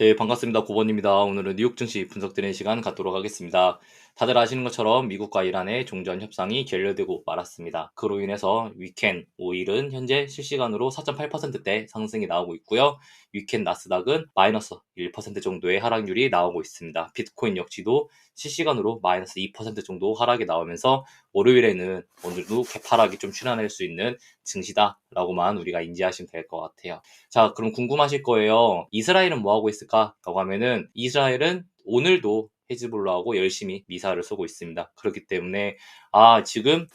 네, 반갑습니다. 고번입니다. 오늘은 뉴욕 증시 분석드리는 시간 갖도록 하겠습니다. 다들 아시는 것처럼 미국과 이란의 종전 협상이 결렬되고 말았습니다. 그로 인해서 위켄 5일은 현재 실시간으로 4.8%대 상승이 나오고 있고요. 위켄 나스닥은 마이너스 1% 정도의 하락률이 나오고 있습니다. 비트코인 역시도 실시간으로 마이너스 2% 정도 하락이 나오면서 월요일에는 오늘도 개파락이 좀 출현할 수 있는 증시다라고만 우리가 인지하시면 될 것 같아요. 자, 그럼 궁금하실 거예요. 이스라엘은 뭐 하고 있을까? 라고 하면은 이스라엘은 오늘도 헤즈볼라하고 열심히 미사를 쏘고 있습니다. 그렇기 때문에 지금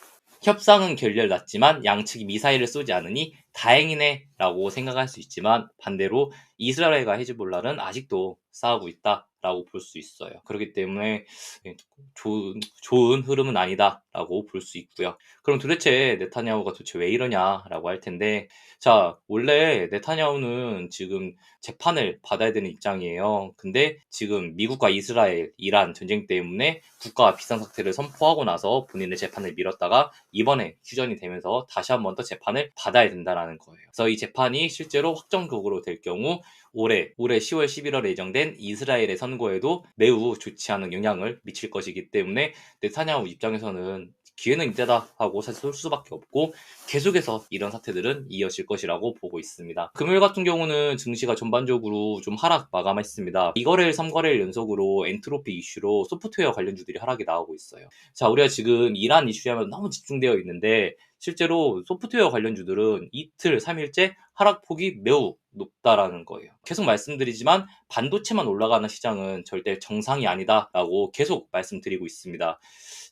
협상은 결렬 났지만 양측이 미사일을 쏘지 않으니 다행이네 라고 생각할 수 있지만 반대로 이스라엘과 헤즈볼라는 아직도 싸우고 있다라고 볼 수 있어요. 그렇기 때문에 좋은 흐름은 아니다라고 볼 수 있고요. 그럼 도대체 네타냐후가 도대체 왜 이러냐라고 할 텐데, 자, 원래 네타냐후는 지금 재판을 받아야 되는 입장이에요. 근데 지금 미국과 이스라엘, 이란 전쟁 때문에 국가 비상사태를 선포하고 나서 본인의 재판을 미뤘다가 이번에 휴전이 되면서 다시 한 번 더 재판을 받아야 된다라는 거예요. 그래서 이 재판이 실제로 확정적으로 될 경우 올해 10월 11월에 예정된 이스라엘의 선거에도 매우 좋지 않은 영향을 미칠 것이기 때문에 네타냐후 입장에서는 기회는 이때다 하고 사실 쏠 수밖에 없고 계속해서 이런 사태들은 이어질 것이라고 보고 있습니다. 금요일 같은 경우는 증시가 전반적으로 좀 하락 마감했습니다. 2거래일, 3거래일 연속으로 엔트로피 이슈로 소프트웨어 관련주들이 하락이 나오고 있어요. 자, 우리가 지금 이란 이슈에 하면 너무 집중되어 있는데 실제로 소프트웨어 관련주들은 이틀, 3일째 하락폭이 매우 높다라는 거예요. 계속 말씀드리지만 반도체만 올라가는 시장은 절대 정상이 아니다라고 계속 말씀드리고 있습니다.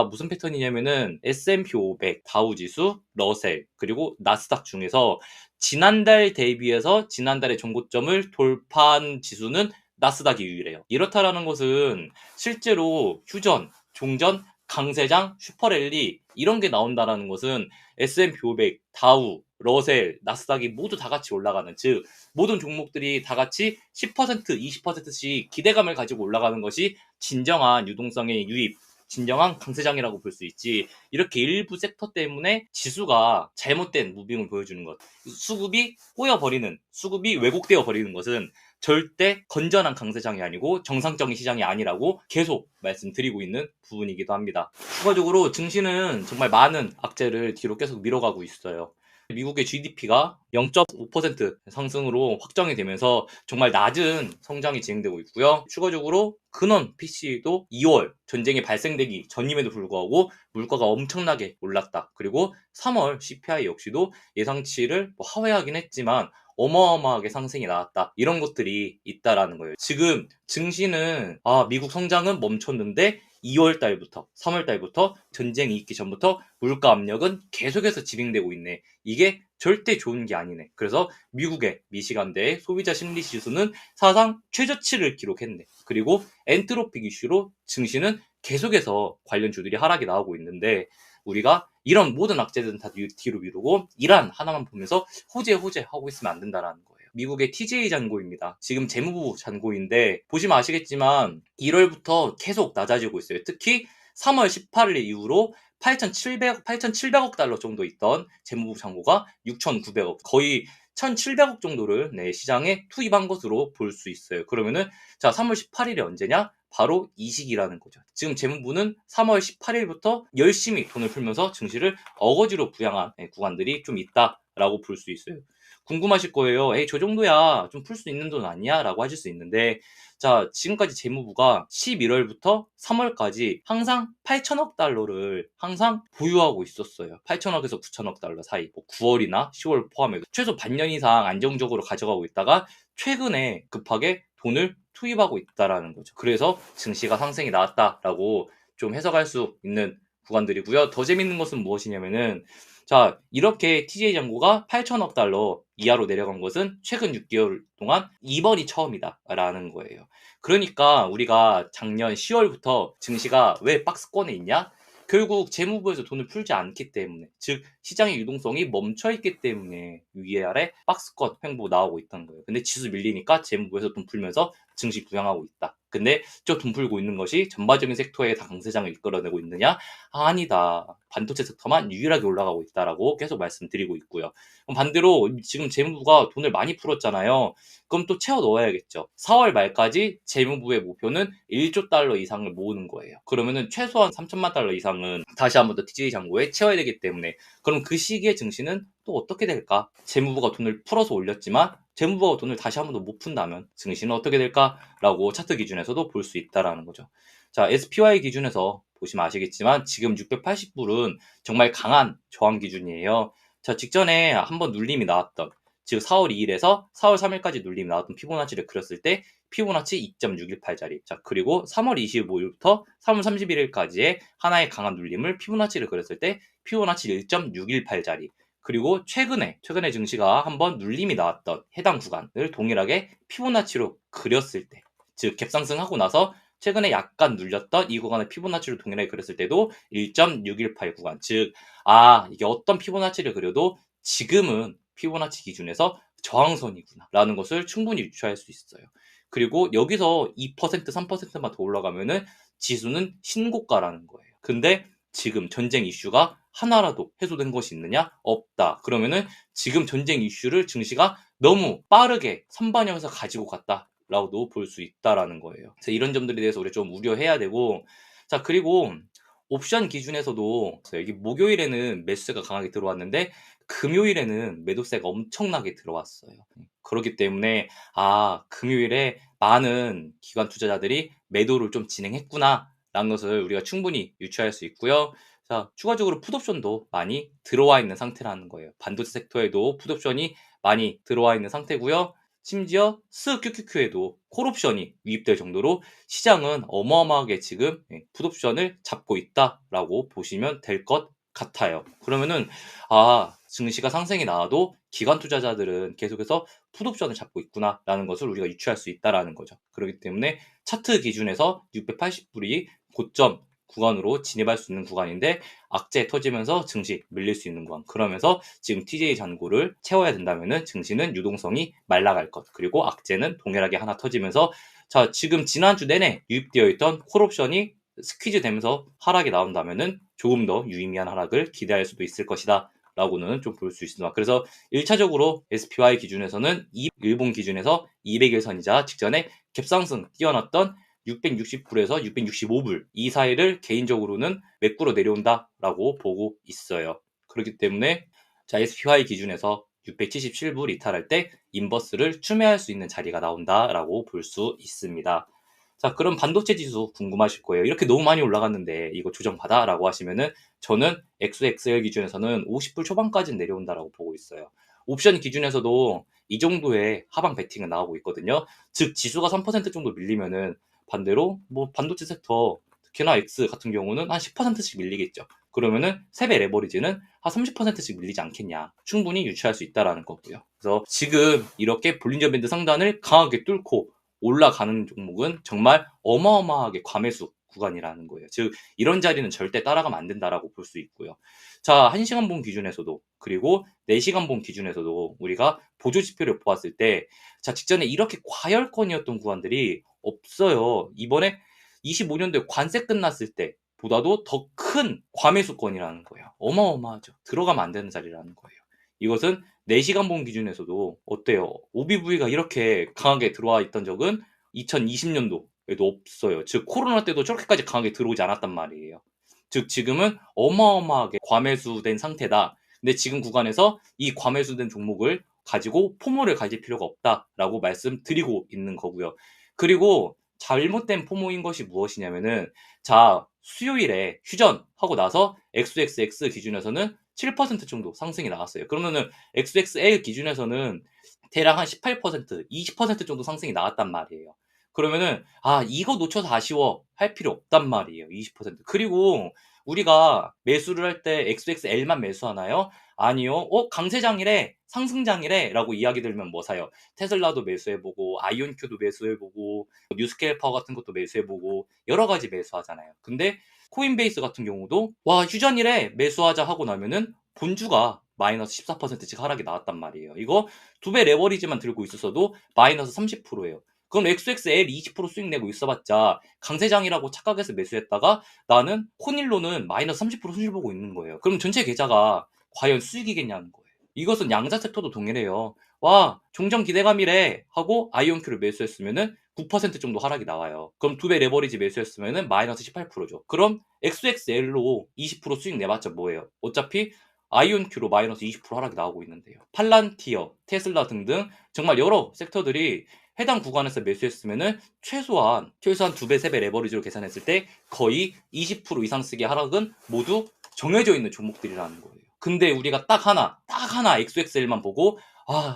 무슨 패턴이냐면은 S&P 500, 다우지수, 러셀, 그리고 나스닥 중에서 지난달 대비해서 지난달의 정고점을 돌파한 지수는 나스닥이 유일해요. 이렇다라는 것은 실제로 휴전, 종전, 강세장, 슈퍼랠리 이런 게 나온다라는 것은 S&P 500, 다우, 러셀, 나스닥이 모두 다 같이 올라가는, 즉 모든 종목들이 다 같이 10%, 20%씩 기대감을 가지고 올라가는 것이 진정한 유동성의 유입, 진정한 강세장이라고 볼 수 있지, 이렇게 일부 섹터 때문에 지수가 잘못된 무빙을 보여주는 것, 수급이 꼬여버리는, 수급이 왜곡되어 버리는 것은 절대 건전한 강세장이 아니고 정상적인 시장이 아니라고 계속 말씀드리고 있는 부분이기도 합니다. 추가적으로 증시는 정말 많은 악재를 뒤로 계속 밀어가고 있어요. 미국의 GDP가 0.5% 상승으로 확정이 되면서 정말 낮은 성장이 진행되고 있고요. 추가적으로 근원 PC도 2월 전쟁이 발생되기 전임에도 불구하고 물가가 엄청나게 올랐다. 그리고 3월 CPI 역시도 예상치를 하회하긴 했지만 어마어마하게 상승이 나왔다. 이런 것들이 있다라는 거예요. 지금 증시는 미국 성장은 멈췄는데 2월 달부터 3월 달부터 전쟁이 있기 전부터 물가 압력은 계속해서 진행되고 있네. 이게 절대 좋은 게 아니네. 그래서 미국의 미시간대의 소비자 심리 지수는 사상 최저치를 기록했네. 그리고 엔트로픽 이슈로 증시는 계속해서 관련주들이 하락이 나오고 있는데, 우리가 이런 모든 악재들은 다 뒤로 미루고 이란 하나만 보면서 호재 하고 있으면 안 된다라는 거예요. 미국의 TJ 잔고입니다. 지금 재무부 잔고인데 보시면 아시겠지만 1월부터 계속 낮아지고 있어요. 특히 3월 18일 이후로 8,700억 달러 정도 있던 재무부 잔고가 6,900억, 거의 1,700억 정도를 시장에 투입한 것으로 볼 수 있어요. 그러면은 자, 3월 18일이 언제냐? 바로 이 시기라는 거죠. 지금 재무부는 3월 18일부터 열심히 돈을 풀면서 증시를 어거지로 부양한 구간들이 좀 있다라고 볼 수 있어요. 궁금하실 거예요. 에이, 저 정도야 좀 풀 수 있는 돈 아니야? 라고 하실 수 있는데, 자, 지금까지 재무부가 11월부터 3월까지 항상 8천억 달러를 항상 보유하고 있었어요. 8천억에서 9천억 달러 사이. 9월이나 10월 포함해서 최소 반년 이상 안정적으로 가져가고 있다가 최근에 급하게 돈을 투입하고 있다라는 거죠. 그래서 증시가 상승이 나왔다라고 좀 해석할 수 있는 구간들이고요. 더 재밌는 것은 무엇이냐면은, 자, 이렇게 TJ 잔고가 8천억 달러 이하로 내려간 것은 최근 6개월 동안 이번이 처음이다라는 거예요. 그러니까 우리가 작년 10월부터 증시가 왜 박스권에 있냐? 결국 재무부에서 돈을 풀지 않기 때문에, 즉 시장의 유동성이 멈춰있기 때문에 위에 아래 박스권 횡보 나오고 있던 거예요. 근데 지수 밀리니까 재무부에서 돈 풀면서 증시 부양하고 있다. 근데 저 돈 풀고 있는 것이 전반적인 섹터에 다 강세장을 이끌어내고 있느냐? 아니다. 반도체 섹터만 유일하게 올라가고 있다라고 계속 말씀드리고 있고요. 그럼 반대로 지금 재무부가 돈을 많이 풀었잖아요. 그럼 또 채워 넣어야겠죠. 4월 말까지 재무부의 목표는 1조 달러 이상을 모으는 거예요. 그러면은 최소한 3천만 달러 이상은 다시 한번 더 TJ 잔고에 채워야 되기 때문에 그럼 그 시기에 증시는 또 어떻게 될까? 재무부가 돈을 풀어서 올렸지만 재무부가 돈을 다시 한 번 더 못 푼다면 증시는 어떻게 될까라고 차트 기준에서도 볼 수 있다라는 거죠. 자, SPY 기준에서 보시면 아시겠지만 지금 680불은 정말 강한 저항 기준이에요. 자, 직전에 한번 눌림이 나왔던 즉 4월 2일에서 4월 3일까지 눌림이 나왔던 피보나치를 그렸을 때 피보나치 2.618짜리. 자, 그리고 3월 25일부터 3월 31일까지의 하나의 강한 눌림을 피보나치를 그렸을 때 피보나치 1.618짜리. 그리고 최근에 증시가 한번 눌림이 나왔던 해당 구간을 동일하게 피보나치로 그렸을 때, 즉 갭상승하고 나서 최근에 약간 눌렸던 이 구간을 피보나치로 동일하게 그렸을 때도 1.618 구간, 즉 이게 어떤 피보나치를 그려도 지금은 피보나치 기준에서 저항선이구나 라는 것을 충분히 유추할 수 있어요. 그리고 여기서 2% 3%만 더 올라가면은 지수는 신고가라는 거예요. 근데 지금 전쟁 이슈가 하나라도 해소된 것이 있느냐? 없다. 그러면은 지금 전쟁 이슈를 증시가 너무 빠르게 선반영해서 가지고 갔다라고도 볼 수 있다라는 거예요. 그래서 이런 점들에 대해서 우리 좀 우려해야 되고, 자, 그리고 옵션 기준에서도 여기 목요일에는 매수세가 강하게 들어왔는데 금요일에는 매도세가 엄청나게 들어왔어요. 그렇기 때문에 금요일에 많은 기관 투자자들이 매도를 좀 진행했구나라는 것을 우리가 충분히 유추할 수 있고요. 자, 추가적으로 풋옵션도 많이 들어와 있는 상태라는 거예요. 반도체 섹터에도 풋옵션이 많이 들어와 있는 상태고요. 심지어 스QQQ에도 콜옵션이 유입될 정도로 시장은 어마어마하게 지금 풋옵션을 잡고 있다라고 보시면 될 것 같아요. 그러면은 증시가 상승이 나와도 기관 투자자들은 계속해서 풋옵션을 잡고 있구나라는 것을 우리가 유추할 수 있다라는 거죠. 그렇기 때문에 차트 기준에서 680불이 고점 구간으로 진입할 수 있는 구간인데 악재 터지면서 증시 밀릴 수 있는 구간. 그러면서 지금 TJ 잔고를 채워야 된다면은 증시는 유동성이 말라갈 것. 그리고 악재는 동일하게 하나 터지면서 자, 지금 지난주 내내 유입되어 있던 콜옵션이 스퀴즈 되면서 하락이 나온다면은 조금 더 유의미한 하락을 기대할 수도 있을 것이다. 라고는 좀 볼 수 있습니다. 그래서 1차적으로 SPY 기준에서는 일본 기준에서 200일선이자 직전에 갭상승 뛰어났던 660불에서 665불 이 사이를 개인적으로는 매꾸로 내려온다라고 보고 있어요. 그렇기 때문에 자, SPY 기준에서 677불 이탈할 때 인버스를 추매할 수 있는 자리가 나온다라고 볼 수 있습니다. 자, 그럼 반도체 지수 궁금하실 거예요. 이렇게 너무 많이 올라갔는데 이거 조정받아? 라고 하시면은 저는 XXL 기준에서는 50불 초반까지는 내려온다라고 보고 있어요. 옵션 기준에서도 이 정도의 하방 베팅은 나오고 있거든요. 즉 지수가 3% 정도 밀리면은 반대로 뭐 반도체 섹터 특히나 X 같은 경우는 한 10%씩 밀리겠죠. 그러면은 세배 레버리지는 한 30%씩 밀리지 않겠냐. 충분히 유추할 수 있다라는 거고요. 그래서 지금 이렇게 볼린저 밴드 상단을 강하게 뚫고 올라가는 종목은 정말 어마어마하게 과매수 구간이라는 거예요. 즉 이런 자리는 절대 따라가면 안 된다라고 볼 수 있고요. 자, 1시간 봉 기준에서도 그리고 4시간 봉 기준에서도 우리가 보조 지표를 보았을 때 자, 직전에 이렇게 과열권이었던 구간들이 없어요. 이번에 25년도에 관세 끝났을 때 보다도 더 큰 과매수권이라는 거예요. 어마어마하죠. 들어가면 안 되는 자리라는 거예요. 이것은 4시간 봉 기준에서도 어때요? OBV가 이렇게 강하게 들어와 있던 적은 2020년도에도 없어요. 즉 코로나 때도 저렇게까지 강하게 들어오지 않았단 말이에요. 즉 지금은 어마어마하게 과매수된 상태다. 근데 지금 구간에서 이 과매수된 종목을 가지고 포모를 가질 필요가 없다라고 말씀드리고 있는 거고요. 그리고 잘못된 포모인 것이 무엇이냐면은 자, 수요일에 휴전하고 나서 XXX 기준에서는 7% 정도 상승이 나왔어요. 그러면은 XXL 기준에서는 대략 한 18%, 20% 정도 상승이 나왔단 말이에요. 그러면은 이거 놓쳐서 아쉬워 할 필요 없단 말이에요. 20%. 그리고 우리가 매수를 할 때 XXL만 매수하나요? 아니요. 강세장이래, 상승장이래라고 이야기 들으면 뭐 사요? 테슬라도 매수해보고, 아이온큐도 매수해보고, 뉴스케일 파워 같은 것도 매수해보고, 여러 가지 매수하잖아요. 근데 코인베이스 같은 경우도 휴전이래 매수하자 하고 나면은 본주가 마이너스 14%씩 하락이 나왔단 말이에요. 이거 2배 레버리지만 들고 있었어도 마이너스 30%예요. 그럼 XXL 20% 수익 내고 있어봤자 강세장이라고 착각해서 매수했다가 나는 코닐로는 마이너스 30% 손실 보고 있는 거예요. 그럼 전체 계좌가 과연 수익이겠냐는 거예요. 이것은 양자 섹터도 동일해요. 와, 종전 기대감이래 하고 아이온큐를 매수했으면은 9% 정도 하락이 나와요. 그럼 2배 레버리지 매수했으면은 마이너스 18%죠. 그럼 XXL로 20% 수익 내봤자 뭐예요? 어차피 아이온큐로 마이너스 20% 하락이 나오고 있는데요. 팔란티어, 테슬라 등등 정말 여러 섹터들이 해당 구간에서 매수했으면은 최소한 2배, 3배 레버리지로 계산했을 때 거의 20% 이상 쓰기 하락은 모두 정해져 있는 종목들이라는 거예요. 근데 우리가 딱 하나 XXL만 보고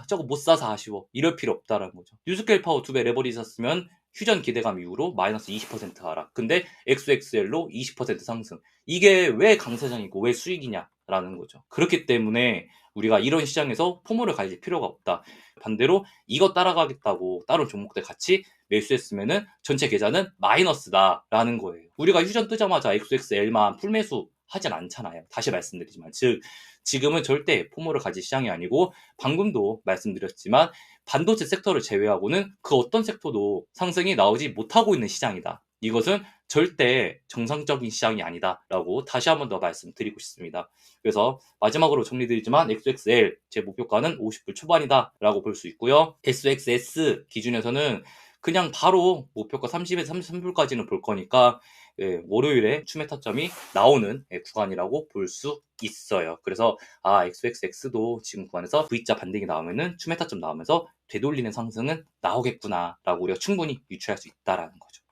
저거 못 사서 아쉬워. 이럴 필요 없다라는 거죠. 뉴스케일 파워 2배 레버리지 샀으면 휴전 기대감 이후로 마이너스 20% 하락. 근데 XXL로 20% 상승. 이게 왜 강세장이고 왜 수익이냐라는 거죠. 그렇기 때문에 우리가 이런 시장에서 포모를 가질 필요가 없다. 반대로 이거 따라가겠다고 다른 종목들 같이 매수했으면은 전체 계좌는 마이너스다라는 거예요. 우리가 휴전 뜨자마자 XXL만 풀매수 하진 않잖아요. 다시 말씀드리지만 즉 지금은 절대 포모를 가질 시장이 아니고 방금도 말씀드렸지만 반도체 섹터를 제외하고는 그 어떤 섹터도 상승이 나오지 못하고 있는 시장이다. 이것은 절대 정상적인 시장이 아니다라고 다시 한 번 더 말씀드리고 싶습니다. 그래서 마지막으로 정리드리지만 XXL 제 목표가는 50불 초반이다라고 볼 수 있고요. SXS 기준에서는 그냥 바로 목표가 30에서 33불까지는 볼 거니까 월요일에 추매 타점이 나오는 구간이라고 볼 수 있어요. 그래서 XXX도 지금 구간에서 V자 반등이 나오면은 추매 타점 나오면서 되돌리는 상승은 나오겠구나라고 우리가 충분히 유추할 수 있다라는 거죠.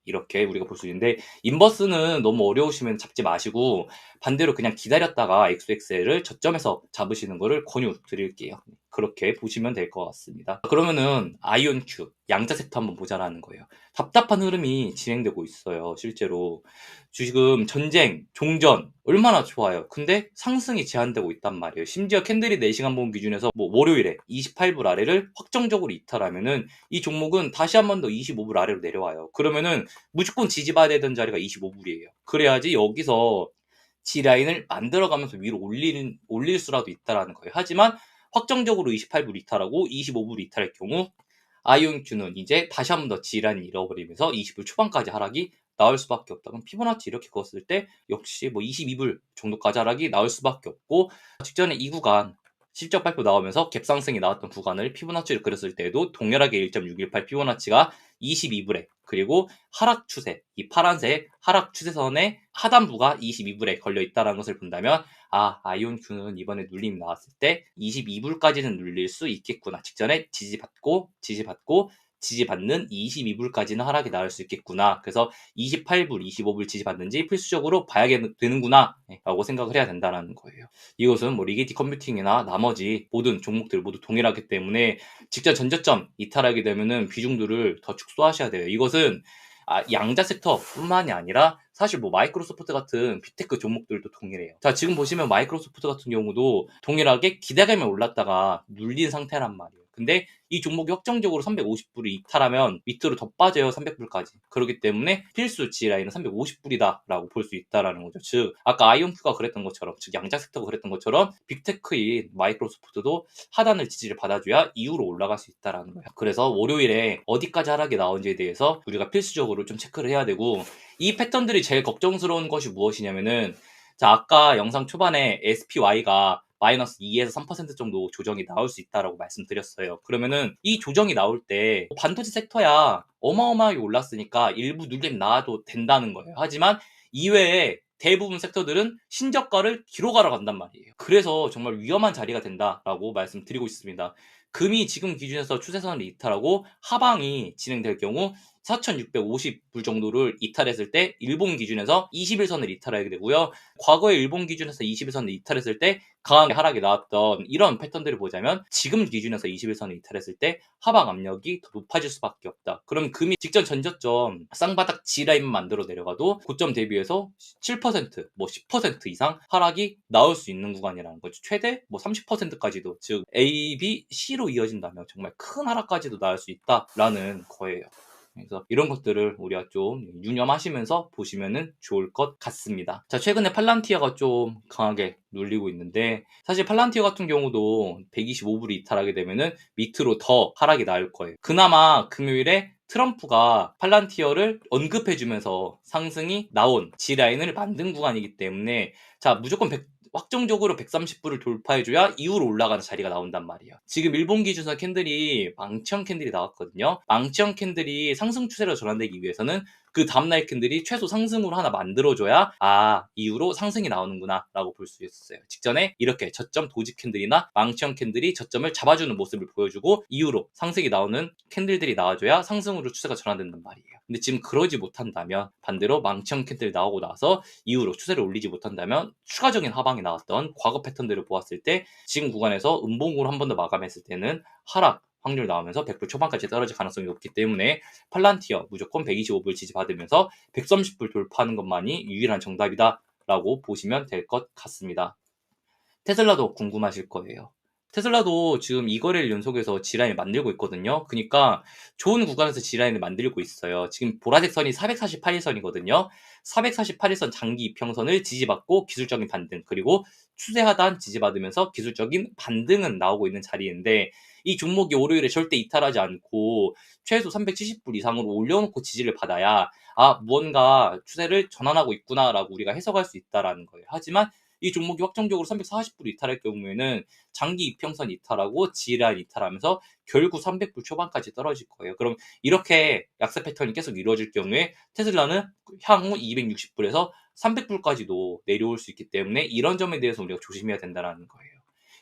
이렇게 우리가 볼 수 있는데 인버스는 너무 어려우시면 잡지 마시고 반대로 그냥 기다렸다가 XXL을 저점에서 잡으시는 거를 권유드릴게요. 그렇게 보시면 될 것 같습니다. 그러면은 아이온큐 양자 섹터 한번 보자라는 거예요. 답답한 흐름이 진행되고 있어요. 실제로 지금 전쟁, 종전 얼마나 좋아요. 근데 상승이 제한되고 있단 말이에요. 심지어 캔들이 4시간 봉 기준에서 월요일에 28불 아래를 확정적으로 이탈하면은 이 종목은 다시 한 번 더 25불 아래로 내려와요. 그러면은 무조건 지지봐야 되던 자리가 25불이에요. 그래야지 여기서 G라인을 만들어가면서 위로 올릴 수라도 있다라는 거예요. 하지만 확정적으로 28불 이탈하고 25불 이탈할 경우 아이온큐는 이제 다시 한 번 더 G라인을 잃어버리면서 20불 초반까지 하락이 나올 수밖에 없다. 그럼 피보나치 이렇게 그었을 때 역시 22불 정도까지 하락이 나올 수밖에 없고 직전에 이 구간 실적 발표 나오면서 갭상승이 나왔던 구간을 피보나치를 그렸을 때에도 동일하게 1.618 피보나치가 22불에 그리고 하락 추세, 이 파란색 하락 추세선의 하단부가 22불에 걸려 있다는 것을 본다면 아이온큐는 이번에 눌림이 나왔을 때 22불까지는 눌릴 수 있겠구나. 직전에 지지받는 22불까지는 하락이 나올 수 있겠구나. 그래서 28불, 25불 지지받는지 필수적으로 봐야 되는구나 라고 생각을 해야 된다는 거예요. 이것은 리게티 컴퓨팅이나 나머지 모든 종목들 모두 동일하기 때문에 직전 전저점 이탈하게 되면은 비중들을 더 축소하셔야 돼요. 이것은 양자 섹터뿐만이 아니라 사실 마이크로소프트 같은 빅테크 종목들도 동일해요. 자, 지금 보시면 마이크로소프트 같은 경우도 동일하게 기대감에 올랐다가 눌린 상태란 말이에요. 근데 이 종목이 확정적으로 350불을 이탈하면 밑으로 더 빠져요. 300불까지. 그렇기 때문에 필수 G라인은 350불이다라고 볼 수 있다라는 거죠. 즉 아까 아이온큐가 그랬던 것처럼 즉 양자 섹터가 그랬던 것처럼 빅테크인 마이크로소프트도 하단을 지지를 받아줘야 이후로 올라갈 수 있다라는 거예요. 그래서 월요일에 어디까지 하락이 나온지에 대해서 우리가 필수적으로 좀 체크를 해야 되고 이 패턴들이 제일 걱정스러운 것이 무엇이냐면은 자, 아까 영상 초반에 SPY가 마이너스 2에서 3% 정도 조정이 나올 수 있다라고 말씀드렸어요. 그러면은 이 조정이 나올 때 반도체 섹터야 어마어마하게 올랐으니까 일부 눌림 나와도 된다는 거예요. 하지만 이외에 대부분 섹터들은 신저가를 기록하러 간단 말이에요. 그래서 정말 위험한 자리가 된다라고 말씀드리고 있습니다. 금이 지금 기준에서 추세선을 이탈하고 하방이 진행될 경우 4,650불 정도를 이탈했을 때 일본 기준에서 21선을 이탈하게 되고요. 과거에 일본 기준에서 21선을 이탈했을 때 강하게 하락이 나왔던 이런 패턴들을 보자면 지금 기준에서 21선을 이탈했을 때 하방 압력이 더 높아질 수밖에 없다. 그럼 금이 직전 전저점 쌍바닥 G라인만 만들어 내려가도 고점 대비해서 7% 10% 이상 하락이 나올 수 있는 구간이라는 거죠. 최대 30%까지도 즉 A, B, C로 이어진다면 정말 큰 하락까지도 나올 수 있다라는 거예요. 그래서 이런 것들을 우리가 좀 유념하시면서 보시면은 좋을 것 같습니다. 자, 최근에 팔란티어가 좀 강하게 눌리고 있는데, 사실 팔란티어 같은 경우도 125불이 이탈하게 되면은 밑으로 더 하락이 나올 거예요. 그나마 금요일에 트럼프가 팔란티어를 언급해주면서 상승이 나온 G라인을 만든 구간이기 때문에, 자, 무조건 확정적으로 130불을 돌파해줘야 이후로 올라가는 자리가 나온단 말이에요. 지금 일본 기준선 캔들이 망치형 캔들이 나왔거든요. 망치형 캔들이 상승 추세로 전환되기 위해서는 그 다음날 캔들이 최소 상승으로 하나 만들어줘야 이후로 상승이 나오는구나 라고 볼 수 있었어요. 직전에 이렇게 저점 도지 캔들이나 망치형 캔들이 저점을 잡아주는 모습을 보여주고 이후로 상승이 나오는 캔들들이 나와줘야 상승으로 추세가 전환된단 말이에요. 근데 지금 그러지 못한다면, 반대로 망치형 캔들이 나오고 나서 이후로 추세를 올리지 못한다면 추가적인 하방이 나왔던 과거 패턴들을 보았을 때 지금 구간에서 음봉으로 한 번 더 마감했을 때는 하락 확률 나오면서 100불 초반까지 떨어질 가능성이 높기 때문에 팔란티어 무조건 125불 지지받으면서 130불 돌파하는 것만이 유일한 정답이다 라고 보시면 될 것 같습니다. 테슬라도 궁금하실 거예요. 테슬라도 지금 이 거래일 연속해서 G라인을 만들고 있거든요. 그러니까 좋은 구간에서 G라인을 만들고 있어요. 지금 보라색 선이 448일선이거든요. 448일선 장기 이평선을 지지받고 기술적인 반등, 그리고 추세 하단 지지받으면서 기술적인 반등은 나오고 있는 자리인데, 이 종목이 월요일에 절대 이탈하지 않고 최소 370불 이상으로 올려놓고 지지를 받아야 무언가 추세를 전환하고 있구나라고 우리가 해석할 수 있다라는 거예요. 하지만 이 종목이 확정적으로 340불 이탈할 경우에는 장기 이평선 이탈하고 G라인 이탈하면서 결국 300불 초반까지 떨어질 거예요. 그럼 이렇게 약세 패턴이 계속 이루어질 경우에 테슬라는 향후 260불에서 300불까지도 내려올 수 있기 때문에 이런 점에 대해서 우리가 조심해야 된다는 거예요.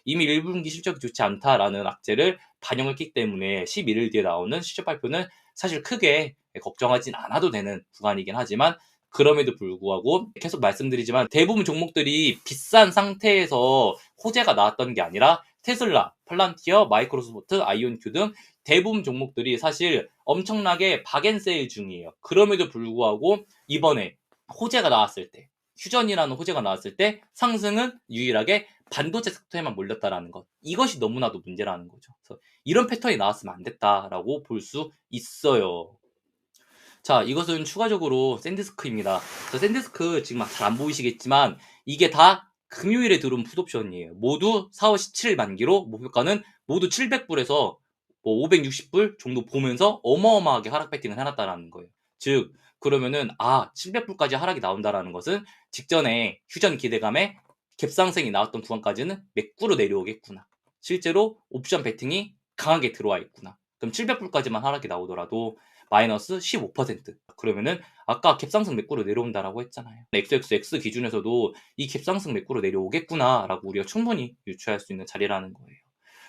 이미 1분기 실적이 좋지 않다라는 악재를 반영했기 때문에 11일 뒤에 나오는 실적 발표는 사실 크게 걱정하진 않아도 되는 구간이긴 하지만, 그럼에도 불구하고 계속 말씀드리지만 대부분 종목들이 비싼 상태에서 호재가 나왔던 게 아니라 테슬라, 팔란티어, 마이크로소프트, 아이온큐 등 대부분 종목들이 사실 엄청나게 박앤세일 중이에요. 그럼에도 불구하고 이번에 호재가 나왔을 때, 휴전이라는 호재가 나왔을 때 상승은 유일하게 반도체 섹터에만 몰렸다라는 것, 이것이 너무나도 문제라는 거죠. 그래서 이런 패턴이 나왔으면 안 됐다라고 볼 수 있어요. 자, 이것은 추가적으로 샌디스크입니다. 샌디스크 지금 잘 안 보이시겠지만 이게 다 금요일에 들어온 풋옵션이에요. 모두 4월 17일 만기로 목표가는 모두 700불에서 560불 정도 보면서 어마어마하게 하락 배팅을 해놨다라는 거예요. 즉 그러면은 700불까지 하락이 나온다라는 것은 직전에 휴전 기대감에 갭상승이 나왔던 구간까지는 매꾸로 내려오겠구나. 실제로 옵션 배팅이 강하게 들어와 있구나. 그럼 700불까지만 하락이 나오더라도 마이너스 15%. 그러면은 아까 갭상승 매꾸로 내려온다라고 했잖아요. XXX 기준에서도 이 갭상승 매꾸로 내려오겠구나라고 우리가 충분히 유추할 수 있는 자리라는 거예요.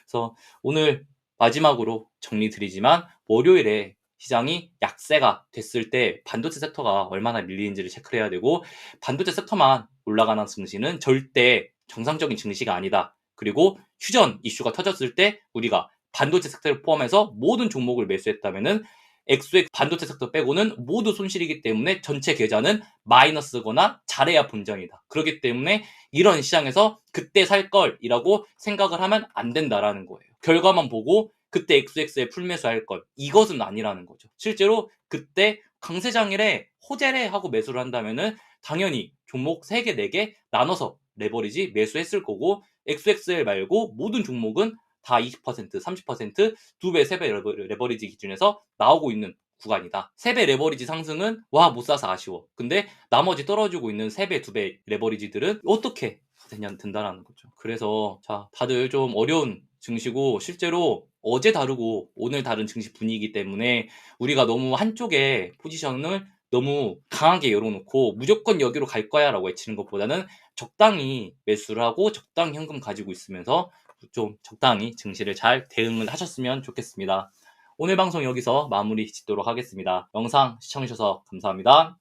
그래서 오늘 마지막으로 정리드리지만, 월요일에 시장이 약세가 됐을 때 반도체 섹터가 얼마나 밀리는지를 체크를 해야 되고, 반도체 섹터만 올라가는 증시는 절대 정상적인 증시가 아니다. 그리고 휴전 이슈가 터졌을 때 우리가 반도체 섹터를 포함해서 모든 종목을 매수했다면은 XX 반도체 섹터 빼고는 모두 손실이기 때문에 전체 계좌는 마이너스거나 잘해야 본전이다. 그렇기 때문에 이런 시장에서 그때 살 걸이라고 생각을 하면 안 된다라는 거예요. 결과만 보고 그때 XX에 풀매수할 걸, 이것은 아니라는 거죠. 실제로 그때 강세장일에 호재래 하고 매수를 한다면은 당연히 종목 3개, 4개 나눠서 레버리지 매수했을 거고, XXL 말고 모든 종목은 다 20%, 30%, 2배, 3배 레버리지 기준에서 나오고 있는 구간이다. 3배 레버리지 상승은 못 사서 아쉬워. 근데 나머지 떨어지고 있는 3배, 2배 레버리지들은 어떻게 된다는 거죠. 그래서 다들 좀 어려운 증시고, 실제로 어제 다르고 오늘 다른 증시 분위기이기 때문에 우리가 너무 한쪽에 포지션을 너무 강하게 열어놓고 무조건 여기로 갈 거야 라고 외치는 것보다는 적당히 매수를 하고 적당히 현금 가지고 있으면서 좀 적당히 증시를 잘 대응을 하셨으면 좋겠습니다. 오늘 방송 여기서 마무리 짓도록 하겠습니다. 영상 시청해주셔서 감사합니다.